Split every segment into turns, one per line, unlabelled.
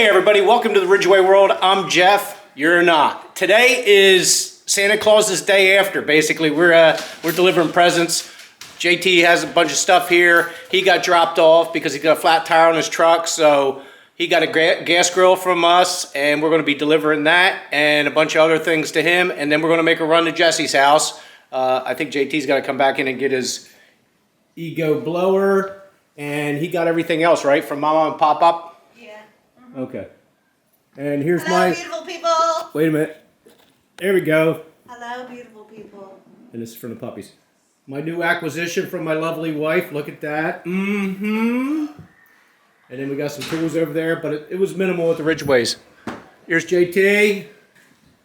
Hey everybody, welcome to the Ridgeway World. I'm Jeff, you're not. Today is Santa Claus's day after. Basically, we're delivering presents. JT has a bunch of stuff here. He got dropped off because he got a flat tire on his truck, so he got a gas grill from us, and we're going to be delivering that and a bunch of other things to him, and then we're going to make a run to Jesse's house. I think JT's got to come back in and get his ego blower, and he got everything else, right, from Mama and Pop-Up?
Yeah.
Okay. And here's
Hello, beautiful people.
Wait a minute. There we go.
Hello, beautiful people.
And this is for the puppies. My new acquisition from my lovely wife. Look at that. Mm-hmm. And then we got some tools over there, but it was minimal with the Ridgeways. Here's JT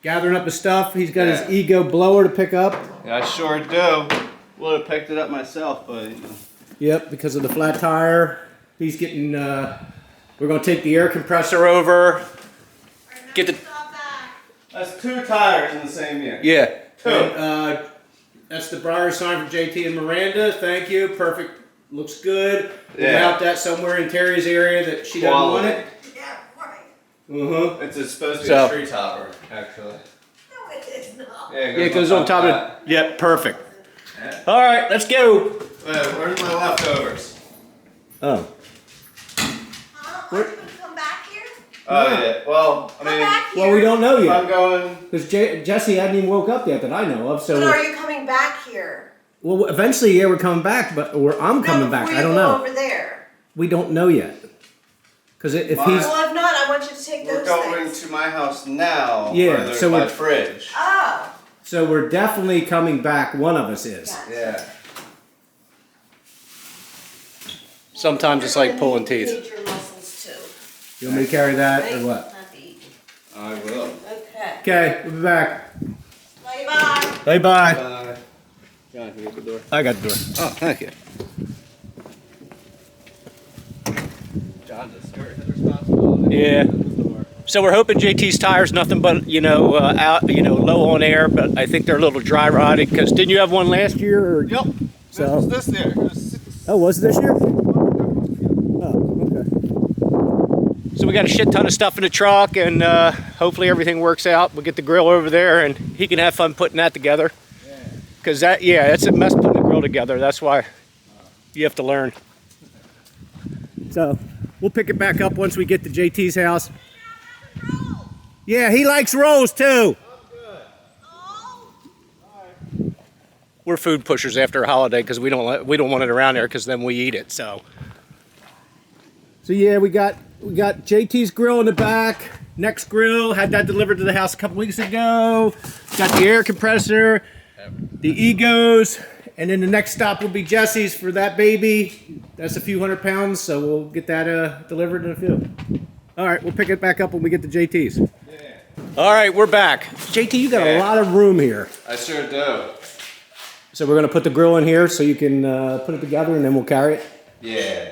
gathering up his stuff. He's got his ego blower to pick up.
Yeah, I sure do. Would have picked it up myself, but you know.
Yep, because of the flat tire. He's getting, we're going to take the air compressor over. Get the...
That's 2 tires in the same year.
Yeah.
2.
And, that's the Briar sign for JT and Miranda. Thank you. Perfect. Looks good. We'll mount that somewhere in Terry's area that she doesn't want it.
Yeah, right.
Uh-huh.
It's supposed to be a tree topper, actually.
No, it is not.
Yeah,
it goes on top of it. Yep, perfect. Yeah. All right, let's go.
Where's my leftovers?
Oh.
Are you going to come back here?
Oh, yeah. Well, I mean,
well, we don't know yet.
I'm going.
Because Jesse hadn't even woke up yet that I know of. So.
But are you coming back here?
Well, eventually, yeah, we're coming back, or I'm coming back. I don't know.
Over there.
We don't know yet. Because if he's.
Well, if not, I want you to take those things.
We're going to my house now.
Yeah. So
my fridge.
Oh.
So we're definitely coming back. One of us is.
Gotcha.
Yeah.
Sometimes it's like pulling teeth.
You need your muscles too.
You want me to carry that or what?
I will.
Okay.
Okay, we'll be back.
Bye-bye.
Bye-bye.
Bye. John, can you get the door?
I got the door.
Oh, thank you. John does the responsibility.
Yeah. So we're hoping JT's tire's nothing but, low on air, but I think they're a little dry rotted because didn't you have one last year? Or?
Yep.
So.
This year.
Oh, was it this year? Oh, okay. So we got a shit ton of stuff in the truck, and hopefully everything works out. We'll get the grill over there, and he can have fun putting that together. Because it's a mess putting the grill together. That's why you have to learn. So we'll pick it back up once we get to JT's house. Yeah, he likes rolls too. We're food pushers after a holiday because we don't want it around there because then we eat it. So yeah, we got JT's grill in the back. Next grill, had that delivered to the house a couple weeks ago. Got the air compressor, the egos, and then the next stop will be Jesse's for that baby. That's a few 100 pounds, so we'll get that delivered in a few. All right, we'll pick it back up when we get to JT's. Yeah. All right, we're back. JT, you got a lot of room here.
I sure do.
So we're gonna put the grill in here so you can put it together, and then we'll carry it.
Yeah.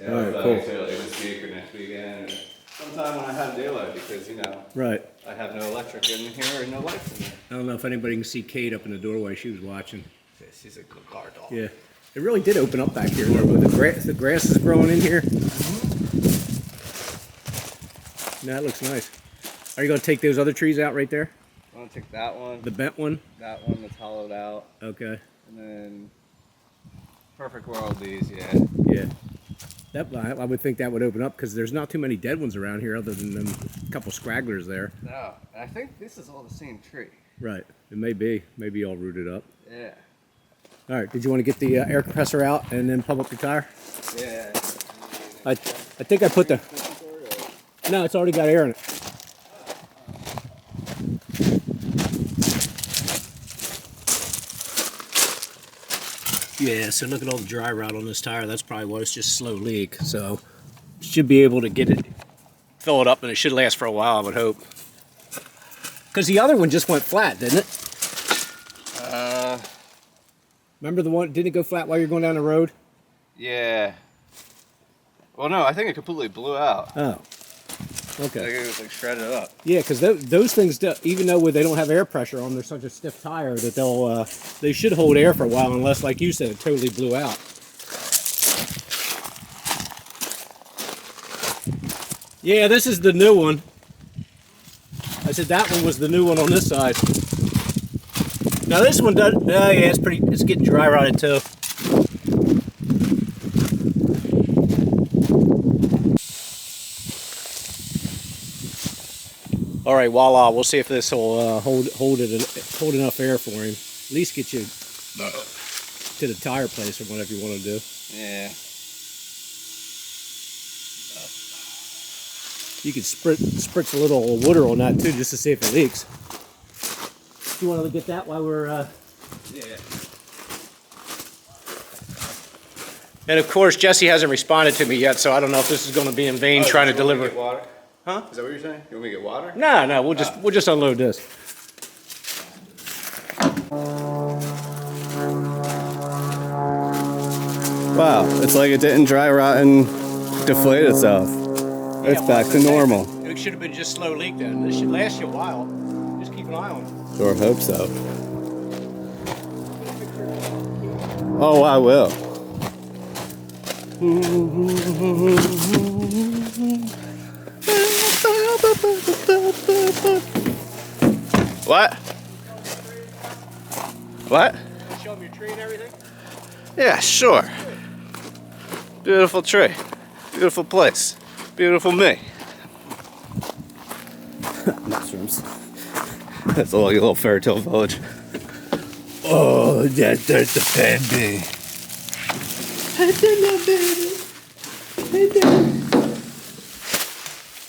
All right, cool.
This week or next weekend. Sometime when I have daylight, because
right.
I have no electric in here and no lights in there.
I don't know if anybody can see Kate up in the doorway. She was watching.
Yeah, she's a good guard dog.
Yeah, it really did open up back here. Look, the grass is growing in here. That looks nice. Are you gonna take those other trees out right there?
I'm gonna take that one.
The bent one?
That one that's hollowed out.
Okay.
And then perfect world these, yeah.
Yeah. I would think that would open up because there's not too many dead ones around here other than them couple scragglers there.
No, I think this is all the same tree.
Right. It may be. Maybe all rooted up.
Yeah.
All right. Did you want to get the air compressor out and then pump up your tire?
Yeah.
I think I put the... No, it's already got air in it. Yeah, so look at all the dry rot on this tire. That's probably what it's just slow leak. So should be able to get it, fill it up, and it should last for a while, I would hope. Because the other one just went flat, didn't it? Remember the one, didn't it go flat while you're going down the road?
Yeah. Well, no, I think it completely blew out.
Oh. Okay.
I think it was like shredded up.
Yeah, because those things, even though they don't have air pressure on, they're such a stiff tire that they should hold air for a while, unless, like you said, it totally blew out. Yeah, this is the new one. I said that one was the new one on this side. Now this one does. Yeah, it's getting dry rotted too. All right, voila. We'll see if this will hold enough air for him. At least get you to the tire place or whatever you want to do.
Yeah.
You could spritz a little water on that too, just to see if it leaks. You want to get that while we're.
Yeah.
And of course, Jesse hasn't responded to me yet, so I don't know if this is going to be in vain trying to deliver.
Get water?
Huh?
Is that what you're saying? You want me to get water?
No, we'll just unload this.
Wow, it's like it didn't dry rot and deflate itself. It's back to normal.
It should have been just slow leak then. This should last you a while. Just keep an eye on it.
Sure hope so. Oh, I will. What? What?
Show them your tree and everything.
Yeah, sure. Beautiful tree. Beautiful place. Beautiful me. Mushrooms. That's a little fairy tale village. Oh, there's the baby.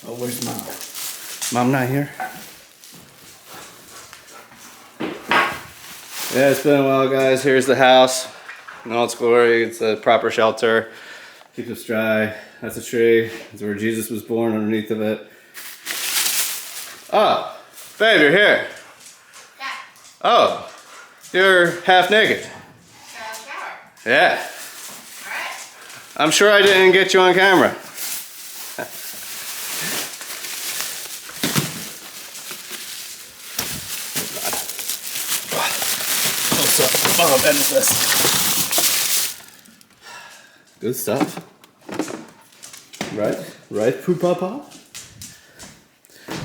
Oh, where's Mom? Mom not here? Yeah, it's been a while, guys. Here's the house in all its glory. It's a proper shelter. Keeps us dry. That's a tree. That's where Jesus was born underneath of it. Oh, babe, you're here.
Yeah.
Oh, you're half naked.
Shower.
Yeah.
Alright.
I'm sure I didn't get you on camera. What's up? Mom, end this. Good stuff. Right, Poo Papa?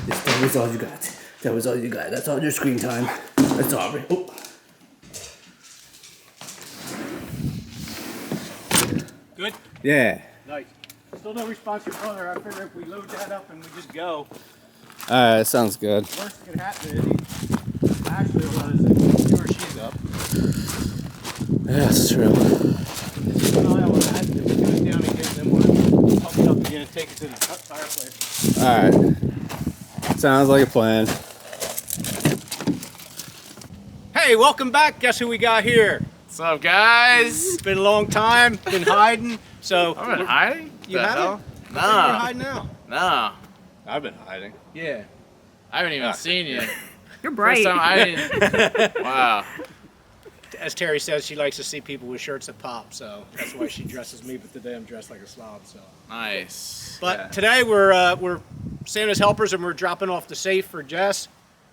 That was all you got. That was all you got. That's all your screen time. That's all. Oh.
Good?
Yeah.
Nice. Still no response from your brother. I figure if we load that up and we just go,
Alright, sounds good.
worst that can happen is he actually runs he or she's up.
Yeah, that's true.
Keep an eye on that. If it goes down again, then we'll pump it up again and take it to the tire place.
Alright. Sounds like a plan.
Hey, welcome back. Guess who we got here?
What's up, guys?
It's been a long time. Been hiding. So
I've been hiding?
You
The
haven't?
hell?
You're
No.
hiding now.
No.
I've been hiding.
Yeah.
I haven't even seen you.
You're bright.
First time I didn't. Wow.
As Terry says, she likes to see people with shirts that pop, so that's why she dresses me. But today I'm dressed like a slob. So.
Nice.
But
Yeah.
today we're Santa's helpers and we're dropping off the safe for Jess,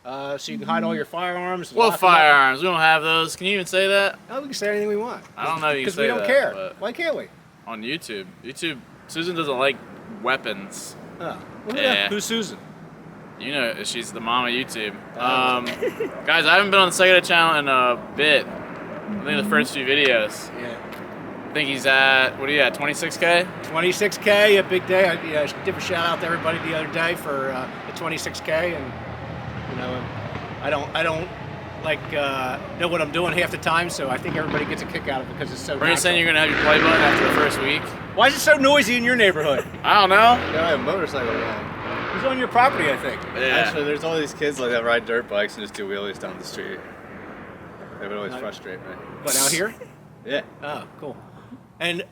so you can hide all your firearms.
What
lock them up.
firearms? We don't have those. Can you even say that?
Oh, we can say anything we want.
I don't know if you can
Because
say
we don't
that,
care.
but
Why can't we?
on YouTube. Susan doesn't like weapons.
Oh. Well,
Yeah.
Who's Susan?
You know, she's the mom of YouTube. Guys, I haven't been on the Sega channel in a bit. I think the first few videos.
Yeah.
I think he's at, what are you at, 26K?
26K, a big day. I give a shout out to everybody the other day for the 26K, and you know, I don't like know what I'm doing half the time, so I think everybody gets a kick out of it because it's so.
Are you saying you're gonna have your play button after the first week?
Why is it so noisy in your neighborhood?
I don't know.
Yeah, I have a motorcycle around.
It's on your property, I think.
Yeah.
Actually, there's all these kids like that ride dirt bikes and just do wheelies down the street. They would always frustrate me.
But out here?
Yeah.
Oh, cool. And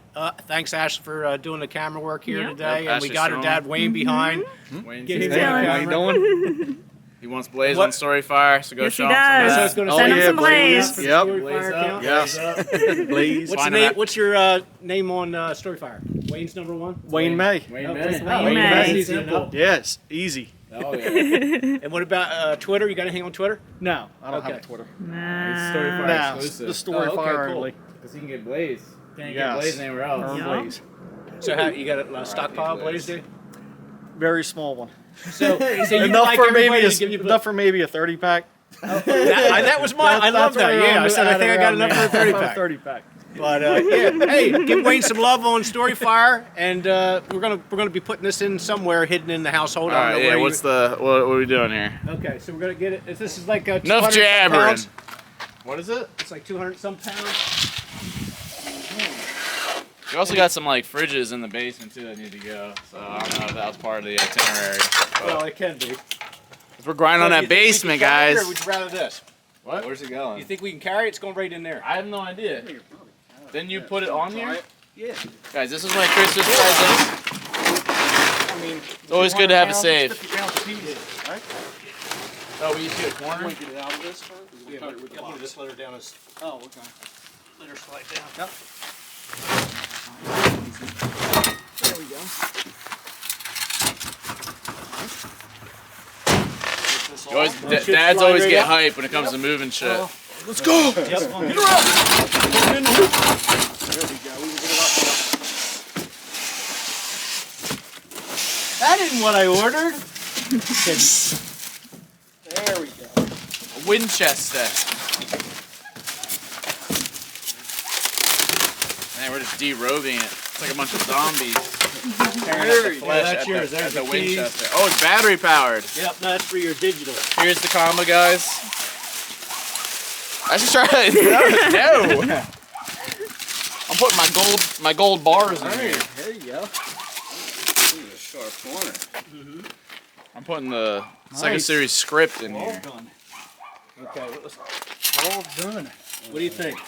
thanks, Ash, for doing the camera work here
Yep.
today.
Yep,
and we
Ashley's
got her
showing.
dad Wayne behind.
Wayne,
Get him
Hey,
on
how
camera.
doing?
he wants Blaze
What?
on Storyfire, so go
Yes,
show
he
him some
does.
of
So I
that.
was gonna
Send
say,
him some Blaze.
for the
Yep.
Storyfire
Blaze up.
account.
Yes. Please.
What's,
Find
your
him
name,
at-
what's your name on Storyfire? Wayne's number one?
Wayne May.
Wayne
Okay.
May.
Wayne May.
That's easy enough.
Yes, easy.
Oh, yeah.
And what about Twitter? You got anything on Twitter?
No, I don't
Okay.
have a Twitter.
Storyfire
No,
exclusive.
the story fire
cool.
only.
Because he can get Blaze. Can't
Yes.
get Blaze anywhere else.
Earn
Yeah.
Blaze.
So how you got a stockpile, Blaze, dude?
very small one.
So you
Enough
like
for maybe
everybody to give you
enough for maybe a 30 pack.
that was my. I love that. Yeah, I said I think I got enough for a 30 pack.
30 pack.
But yeah, hey, give Wayne some love on Storyfire, and we're gonna be putting this in somewhere hidden in the household.
All
I don't
right,
know
yeah.
where
What are we doing here?
Okay, so we're gonna get it. This is like
Enough
200
jabbering.
pounds.
What is it?
It's like 200 some pounds.
We also got some like fridges in the basement too that need to go. So I don't know if that was part of the itinerary.
Well, it can be.
We're grinding on that basement, guys.
Or would you rather this?
What?
Where's it going?
You think we can carry it? It's going right in there.
I have no idea. Then you put it on here?
Yeah.
Guys, this is my Christmas present.
I mean,
It's always good to have a safe.
50 pounds apiece, right?
Oh, we used to get a corner?
Get it out of this first?
Yeah, but we can just let her down as.
Oh, okay.
Let her slide down.
Yep. There we go.
You always,
Should
dads
slide
always
right
get
up.
hype when it comes to moving shit.
Let's go!
Yep. Get her up. There we go. We can get it up now.
That isn't what I ordered.
There we go.
A Winchester. Man, we're just derobing it. It's like a bunch of zombies. Tearing up the flesh
that's
at
yours.
the,
There's
at the
the keys.
Winchester. Oh, it's battery powered.
Yep, that's for your digital.
Here's the combo, guys. I should try it. No. I'm putting my gold bars in here.
There you go.
Ooh, a sharp corner.
I'm putting the second
Nice.
series script in here.
done.
Okay, let's,
All done.
what do you think?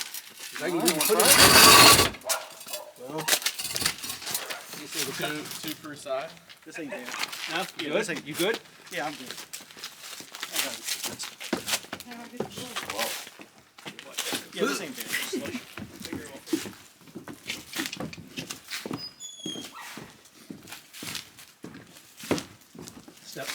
I can
Nice.
put it. Well,
Two per side.
This ain't damn.
no, you good? You good?
Yeah, I'm good. Yeah, this ain't damn.
Step.